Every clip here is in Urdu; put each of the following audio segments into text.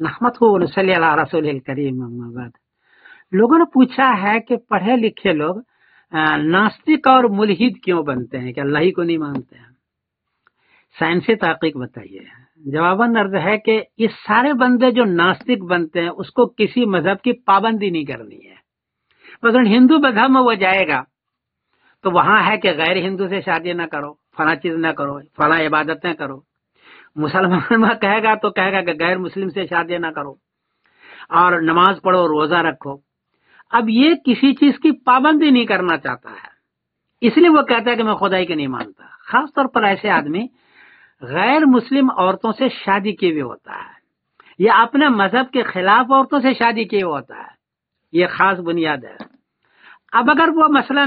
نحمده ونصلي علی رسول الکریم اما بعد۔ لوگوں نے پوچھا ہے کہ پڑھے لکھے لوگ ناستک اور ملحد کیوں بنتے ہیں کہ اللہ ہی کو نہیں مانتے ہیں؟ سائنسی تحقیق بتائیے۔ جواباً عرض ہے کہ یہ سارے بندے جو ناستک بنتے ہیں اس کو کسی مذہب کی پابندی نہیں کرنی ہے۔ مثلا ہندو مذہب میں وہ جائے گا تو وہاں ہے کہ غیر ہندو سے شادی نہ کرو، فلاں چیز نہ کرو، فلاں عبادتیں کرو۔ مسلمان میں کہے گا تو کہے گا کہ غیر مسلم سے شادی نہ کرو اور نماز پڑھو، روزہ رکھو۔ اب یہ کسی چیز کی پابندی نہیں کرنا چاہتا ہے، اس لیے وہ کہتا ہے کہ میں خدائی کو نہیں مانتا۔ خاص طور پر ایسے آدمی غیر مسلم عورتوں سے شادی کیے ہوئے ہوتا ہے یا اپنے مذہب کے خلاف عورتوں سے شادی کیے ہوئے ہوتا ہے، یہ خاص بنیاد ہے۔ اب اگر وہ مثلا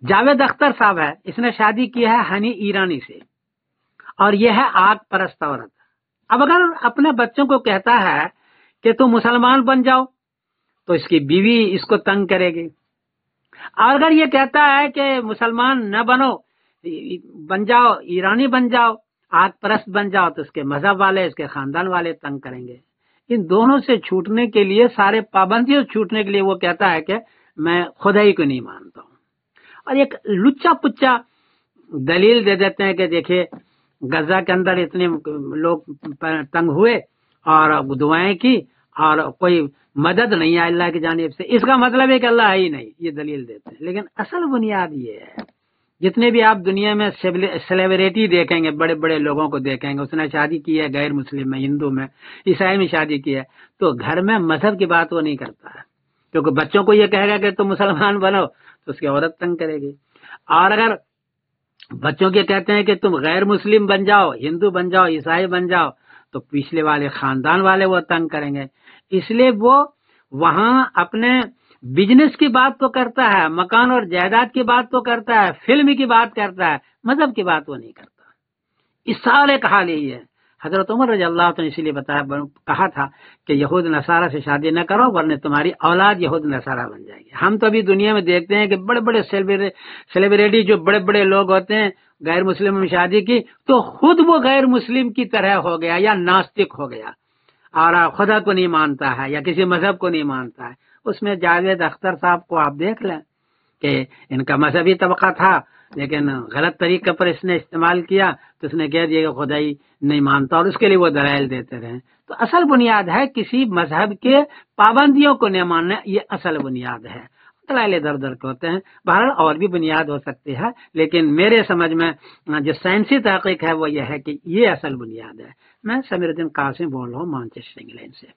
جاوید اختر صاحب ہے، اس نے شادی کی ہے ہنی ایرانی سے اور یہ ہے آگ پرست عورت۔ اب اگر اپنے بچوں کو کہتا ہے کہ تم مسلمان بن جاؤ تو اس کی بیوی اس کو تنگ کرے گی، اور اگر یہ کہتا ہے کہ مسلمان نہ بنو، بن جاؤ ایرانی بن جاؤ، آگ پرست بن جاؤ، تو اس کے مذہب والے، اس کے خاندان والے تنگ کریں گے۔ ان دونوں سے چھوٹنے کے لیے، سارے پابندیوں سے چھوٹنے کے لیے وہ کہتا ہے کہ میں خدائی کو نہیں مانتا ہوں، اور ایک لچا پچا دلیل دے دیتے ہیں کہ دیکھیے غزہ کے اندر اتنے لوگ تنگ ہوئے اور دعائیں کی اور کوئی مدد نہیں ہے اللہ کی جانب سے، اس کا مطلب ہے کہ اللہ ہے ہی نہیں، یہ دلیل دیتے ہیں۔ لیکن اصل بنیاد یہ ہے، جتنے بھی آپ دنیا میں سیلیبریٹی دیکھیں گے، بڑے بڑے لوگوں کو دیکھیں گے، اس نے شادی کی ہے غیر مسلم میں، ہندو میں، عیسائی میں شادی کی ہے، تو گھر میں مذہب کی بات وہ نہیں کرتا ہے، کیونکہ بچوں کو یہ کہے گا کہ تم مسلمان بنو تو اس کی عورت تنگ کرے گی، اور اگر بچوں کے کہتے ہیں کہ تم غیر مسلم بن جاؤ، ہندو بن جاؤ، عیسائی بن جاؤ، تو پچھلے والے خاندان والے وہ تنگ کریں گے۔ اس لیے وہ وہاں اپنے بزنس کی بات تو کرتا ہے، مکان اور جائیداد کی بات تو کرتا ہے، فلم کی بات کرتا ہے، مذہب کی بات وہ نہیں کرتا۔ اس سارے کا حال یہی ہے۔ حضرت عمر رضی اللہ عنہ نے اسی لیے کہا تھا کہ یہود نصارہ سے شادی نہ کرو ورنہ تمہاری اولاد یہود نصارہ بن جائے گی۔ ہم تو ابھی دنیا میں دیکھتے ہیں کہ بڑے بڑے سیلیبریٹی جو بڑے بڑے لوگ ہوتے ہیں، غیر مسلم میں شادی کی تو خود وہ غیر مسلم کی طرح ہو گیا یا ناستک ہو گیا اور خدا کو نہیں مانتا ہے یا کسی مذہب کو نہیں مانتا ہے۔ اس میں جاوید اختر صاحب کو آپ دیکھ لیں کہ ان کا مذہبی طبقہ تھا لیکن غلط طریقے پر اس نے استعمال کیا تو اس نے کہہ دیا کہ خدائی نہیں مانتا، اور اس کے لیے وہ دلائل دیتے رہے۔ تو اصل بنیاد ہے کسی مذہب کے پابندیوں کو نہیں ماننا، یہ اصل بنیاد ہے۔ دلائل ادھر ادھر کے ہوتے ہیں، بہرحال اور بھی بنیاد ہو سکتی ہے، لیکن میرے سمجھ میں جو سائنسی تحقیق ہے وہ یہ ہے کہ یہ اصل بنیاد ہے۔ میں سمیر الدین قاسم بول رہا ہوں مانچسٹر انگلینڈ سے۔